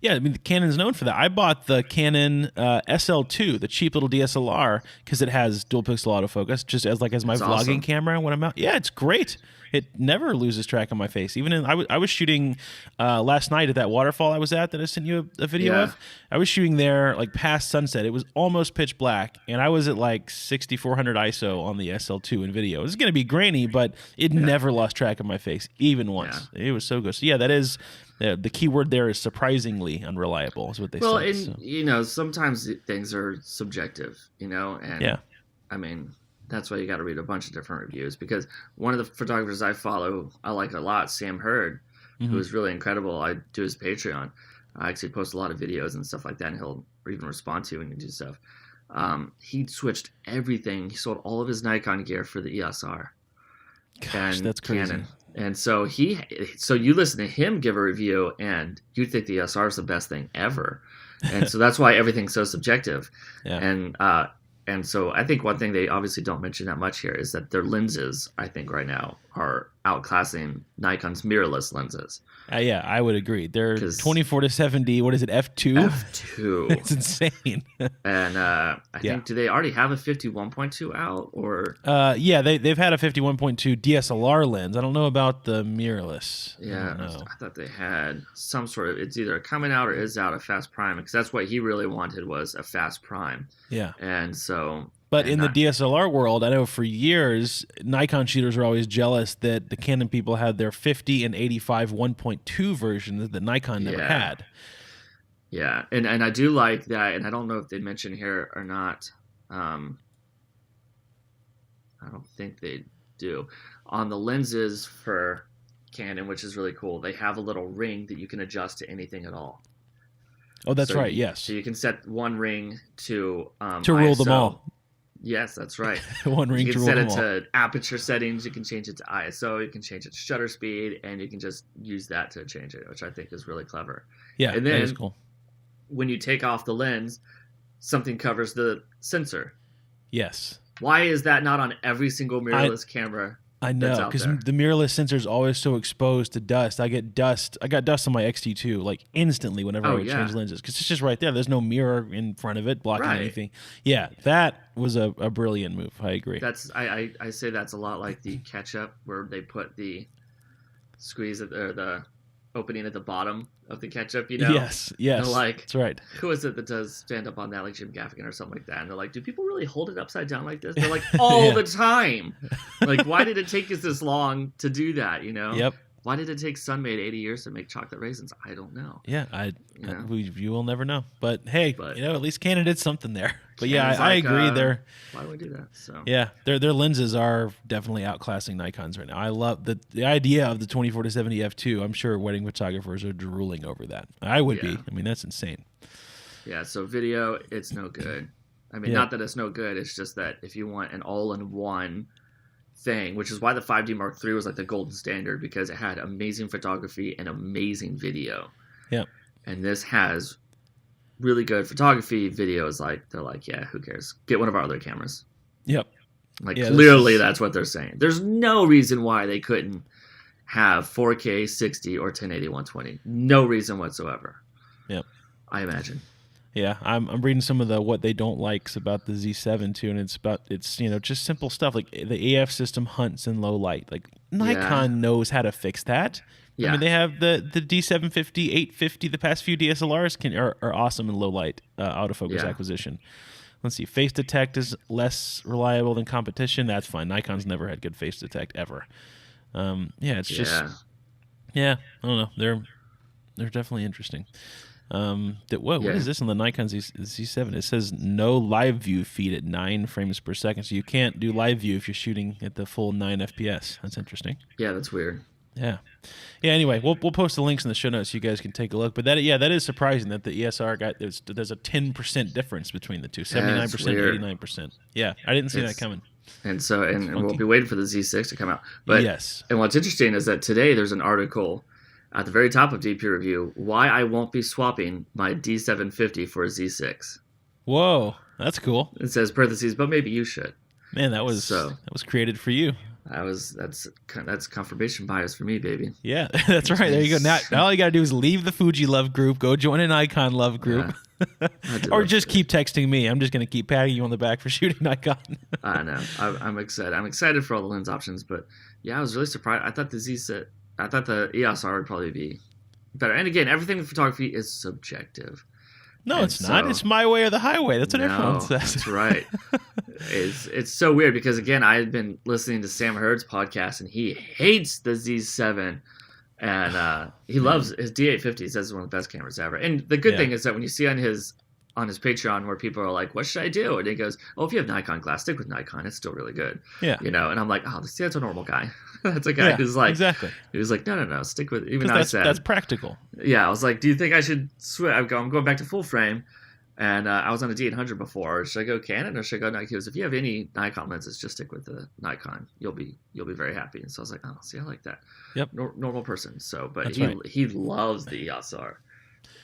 Yeah, I mean, Canon's known for that. I bought the Canon SL2, the cheap little DSLR, because it has dual pixel autofocus, just as my It's vlogging awesome. camera when I'm out. Yeah, it's great. It never loses track of my face. Even I was shooting last night at that waterfall I was at that I sent you a video Yeah. of. I was shooting there like past sunset. It was almost pitch black, and I was at like 6400 ISO on the SL2 in video. It was going to be grainy, but it never lost track of my face, even once. It was so good. So yeah, that is the key word there is surprisingly unreliable, is what they Well, said. and So. you know, sometimes things are subjective, you know, and Yeah. I mean, that's why you got to read a bunch of different reviews, because one of the photographers I follow, I like a lot, Sam Hurd, who is really incredible. I do his Patreon. I actually post a lot of videos and stuff like that, and he'll even respond to when you do stuff. He switched everything. He sold all of his Nikon gear for the EOS R. Gosh, that's crazy. Canon. And so you listen to him give a review, and you think the EOS R is the best thing ever. And so that's why everything's so subjective. Yeah. And so I think one thing they obviously don't mention that much here is that their lenses, I think right now, are outclassing Nikon's mirrorless lenses. Yeah, I would agree. They're 24 to 70. What is it? F2? F2. It's insane. And I think, do they already have a 51.2 out, or? Yeah, they've had a 51.2 DSLR lens. I don't know about the mirrorless. Yeah, I thought they had some sort of, it's either coming out or is out, a fast prime, because that's what he really wanted, was a fast prime. Yeah. And so. But in the DSLR world, I know for years, Nikon shooters were always jealous that the Canon people had their 50 and 85 1.2 versions that Nikon never had. Yeah, and I do like that, and I don't know if they mention here or not. I don't think they do. On the lenses for Canon, which is really cool, they have a little ring that you can adjust to anything at all. Oh, that's right, yes. So you can set one ring to rule them all. Yes, that's right. One ring you to can rule set them all. it to aperture settings, you can change it to ISO, you can change it to shutter speed, and you can just use that to change it, which I think is really clever. Yeah, and then that is cool. When you take off the lens, something covers the sensor. Yes. Why is that not on every single mirrorless camera? I know, because the mirrorless sensor is always so exposed to dust. I got dust on my X-T3 like instantly whenever I would change lenses, because it's just right there. There's no mirror in front of it blocking anything. Yeah, that was a brilliant move. I agree. That's I say that's a lot like the ketchup, where they put the squeeze or the opening at the bottom of the ketchup, you know? Yes, and like, that's right. Who is it that does stand up on that, like Jim Gaffigan or something like that? And they're like, do people really hold it upside down like this? They're like, all the time. Like, why did it take us this long to do that, you know? Yep. Why did it take Sunmaid 80 years to make chocolate raisins? I don't know. Yeah, you will never know. But hey, at least Canon did something there. But yeah, I agree. Why do we do that? So yeah, their lenses are definitely outclassing Nikon's right now. I love the idea of the 24 to 70 f2. I'm sure wedding photographers are drooling over that. I would be. I mean, that's insane. Yeah. So video, it's no good. I mean, not that it's no good. It's just that if you want an all-in-one thing, which is why the 5D Mark III was like the golden standard, because it had amazing photography and amazing video. Yeah. And this has really good photography. Video is like, they're like, yeah, who cares? Get one of our other cameras. Yep. Like, clearly that's what they're saying. There's no reason why they couldn't have 4K 60 or 1080 120. No reason whatsoever. Yep. I imagine. Yeah, I'm reading some of the what they don't likes about the Z7 too, and it's just simple stuff like the AF system hunts in low light. Like Nikon knows how to fix that. Yeah. I mean, they have the D750, 850. The past few DSLRs are awesome in low light autofocus acquisition. Let's see, face detect is less reliable than competition. That's fine. Nikon's never had good face detect ever. It's just I don't know. They're definitely interesting. What is this on the Nikon Z7? It says no live view feed at 9 frames per second, so you can't do live view if you're shooting at the full 9 FPS. That's interesting. Yeah, that's weird. Yeah. Anyway, we'll post the links in the show notes so you guys can take a look. But that is surprising that the ESR there's a 10% difference between the two, 79%, 89%. Yeah, I didn't see that coming. And so, and we'll be waiting for the Z6 to come out. But and what's interesting is that today there's an article at the very top of DP Review, why I won't be swapping my D750 for a Z6. Whoa, that's cool. It says parentheses, but maybe you should. Man, that was created for you. That's confirmation bias for me, baby. Yeah, that's right. There you go. Now all you got to do is leave the Fuji love group, go join a Nikon love group, or just keep texting me. I'm just going to keep patting you on the back for shooting Nikon. I know. I'm excited. I'm excited for all the lens options, but yeah, I was really surprised. I thought the EOS R would probably be better. And again, everything with photography is subjective. No, it's not. It's my way or the highway. That's what everyone says. That's right. It's so weird because, again, I had been listening to Sam Hurd's podcast, and he hates the Z7, and he loves his D850. He says it's one of the best cameras ever. And the good thing is that when you see on his Patreon where people are like, what should I do? And he goes, oh, if you have Nikon glass, stick with Nikon. It's still really good. Yeah. And I'm like, oh, that's a normal guy. That's a guy who's like, exactly. He was like, no, stick with, even that's practical. Yeah. I was like, do you think I should switch? I'm going back to full frame. And I was on a D800 before. Should I go Canon or should I go Nikon? He goes, if you have any Nikon lenses, just stick with the Nikon. You'll be very happy. And so I was like, oh, see, I like that. Yep. Normal person. So, but That's right. He loves the EOS R.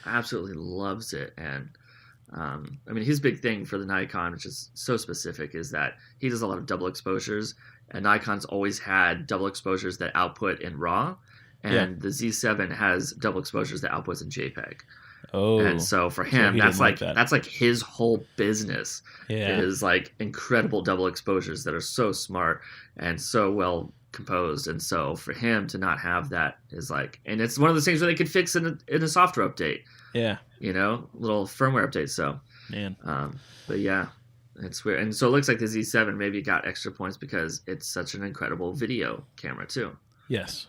Absolutely loves it. And I mean, his big thing for the Nikon, which is so specific, is that he does a lot of double exposures, and Nikon's always had double exposures that output in RAW, and the Z7 has double exposures that outputs in JPEG. Oh, and so for him, that's like his whole business is like incredible double exposures that are so smart and so well composed. And so for him to not have that is like, and it's one of those things where they could fix in a software update. Yeah. Little firmware update. So, man. But yeah, it's weird. And so it looks like the Z7 maybe got extra points because it's such an incredible video camera too. Yes.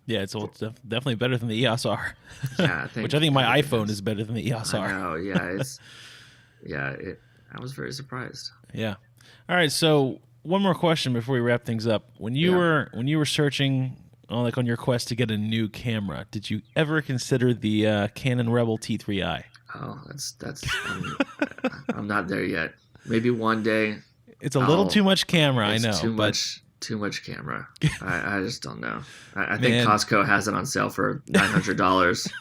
Yeah, it's definitely better than the EOS R. Yeah, which I think my iPhone is better than the EOS R. I know, yeah, I was very surprised. Yeah. All right, so one more question before we wrap things up. When you were searching on your quest to get a new camera, did you ever consider the Canon Rebel T3i? Oh, that's I'm not there yet. Maybe one day. It's a little too much camera, I know. Too much camera. I just don't know. I think Costco has it on sale for $900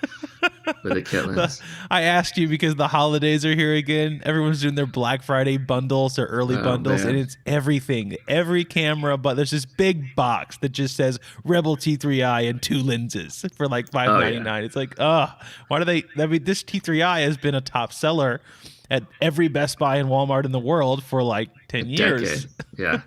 with a kit lens. I asked you because the holidays are here again. Everyone's doing their Black Friday bundles or early bundles, and it's everything. Every camera, but there's this big box that just says Rebel T3i and 2 lenses for like $5.99. It's like, why do they? I mean, this T3i has been a top seller at every Best Buy and Walmart in the world for like 10 years. Yeah.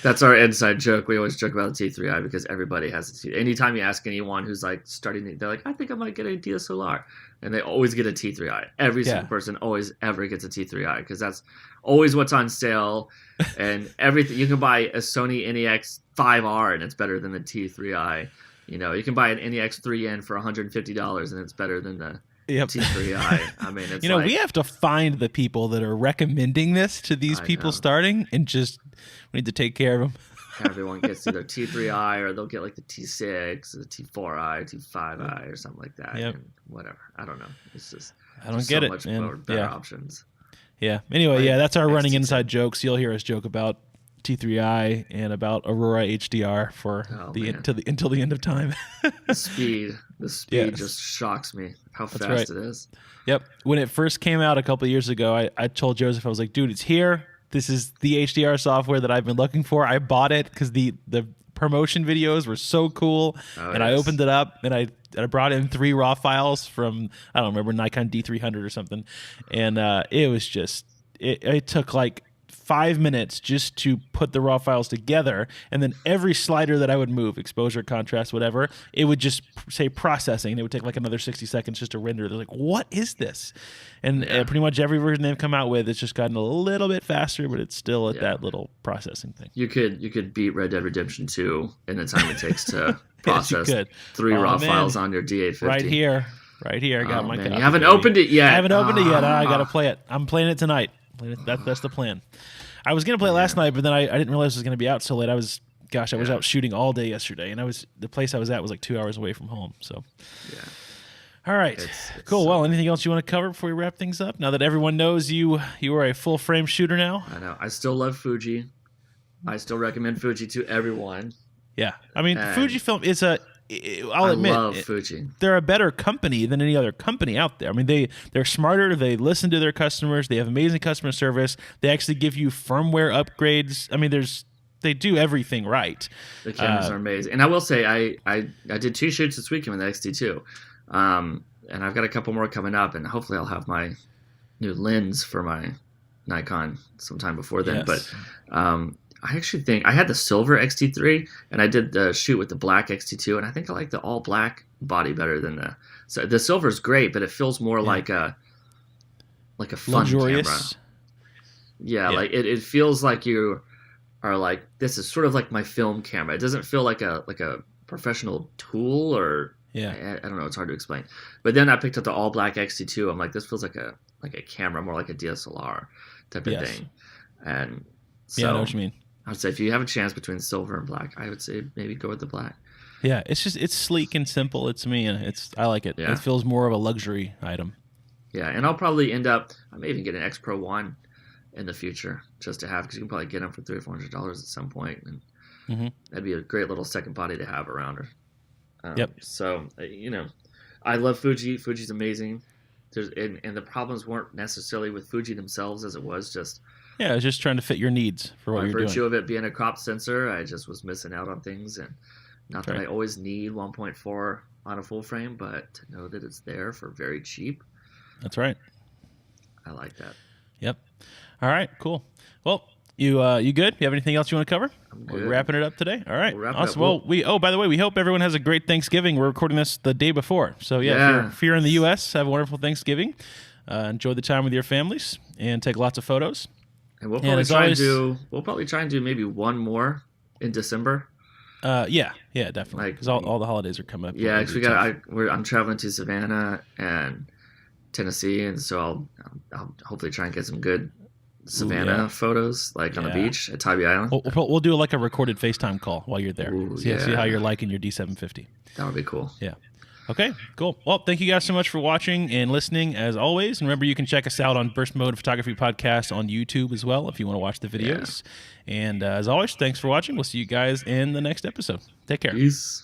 That's our inside joke. We always joke about the T3i because everybody has a T3i. Anytime you ask anyone who's like starting, they're like, I think I might get a DSLR. And they always get a T3i. Every single person always ever gets a T3i because that's always what's on sale. And everything, you can buy a Sony NEX5R and it's better than the T3i. You can buy an NEX3N for $150 and it's better than the T3i. I mean, it's we have to find the people that are recommending this to these people starting, and just we need to take care of them. Everyone gets either T3i or they'll get like the T6, or the T4i, T5i, or something like that. Yep. And whatever. I don't know. It's just I don't get so it, much man. better options. Yeah. Anyway, that's our running inside jokes. You'll hear us joke about T3i and about Aurora HDR for until the end of time. The speed just shocks me how fast it is. Yep. When it first came out a couple of years ago, I told Joseph, I was like, dude, it's here. This is the HDR software that I've been looking for. I bought it because the promotion videos were so cool. I opened it up and I brought in 3 raw files from, I don't remember, Nikon D300 or something. And it was just, it took like 5 minutes just to put the raw files together, and then every slider that I would move, exposure, contrast, whatever, it would just say processing, and it would take like another 60 seconds just to render. They're like, what is this? And pretty much every version they've come out with, it's just gotten a little bit faster, but it's still at that little processing thing. You could beat Red Dead Redemption 2 in the time it takes to process yes, 3 raw files on your D850. Right here, I got my copy. You haven't opened it yet. I haven't opened it yet. I got to play it. I'm playing it tonight. That's the plan. I was going to play it last night, but then I didn't realize it was going to be out so late. I was out shooting all day yesterday, and the place I was at was like 2 hours away from home. So, all right, it's cool. Well, anything else you want to cover before we wrap things up? Now that everyone knows you are a full frame shooter now. I know. I still love Fuji. I still recommend Fuji to everyone. Yeah, I mean, Fujifilm is I'll admit, love Fuji. They're a better company than any other company out there. I mean, they're smarter. They listen to their customers. They have amazing customer service. They actually give you firmware upgrades. I mean, there's they do everything right. The cameras are amazing. And I will say, I did 2 shoots this weekend with the X-T2. And I've got a couple more coming up, and hopefully I'll have my new lens for my Nikon sometime before then. Yes. But I actually think I had the silver X-T3, and I did the shoot with the black X-T2, and I think I like the all black body better than the silver is great, but it feels more like a fun luxurious camera. Yeah, like it feels like you are like, this is sort of like my film camera. It doesn't feel like a professional tool, or I don't know, it's hard to explain. But then I picked up the all black X-T2. I'm like, this feels like a camera, more like a DSLR type of thing. And so I know what you mean. I would say if you have a chance between silver and black, I would say maybe go with the black. Yeah, it's sleek and simple. It's me, and I like it. Yeah. It feels more of a luxury item. Yeah, and I'll probably end up, I may even get an X Pro 1 in the future just to have, because you can probably get them for $300 or $400 at some point, and that'd be a great little second body to have around her. So, I love Fuji. Fuji's amazing. And the problems weren't necessarily with Fuji themselves, as it was just... Yeah, I was just trying to fit your needs for what you're doing. By virtue of it being a crop sensor, I just was missing out on things. And not that I always need 1.4 on a full frame, but to know that it's there for very cheap. That's right. I like that. Yep. All right, cool. Well, you good? You have anything else you want to cover? We're wrapping it up today. All right. Awesome. Well, by the way, we hope everyone has a great Thanksgiving. We're recording this the day before. So, if you're in the U.S., have a wonderful Thanksgiving. Enjoy the time with your families and take lots of photos. And we'll probably try and do maybe one more in December. Yeah, definitely. Because all the holidays are coming up. Yeah, because I'm traveling to Savannah and Tennessee, and so I'll hopefully try and get some good Savannah photos, like on the beach at Tybee Island. We'll do like a recorded FaceTime call while you're there. See how you're liking your D750. That would be cool. Yeah. Okay, cool. Well, thank you guys so much for watching and listening, as always. And remember, you can check us out on Burst Mode Photography Podcast on YouTube as well if you want to watch the videos. Yeah. And as always, thanks for watching. We'll see you guys in the next episode. Take care. Peace.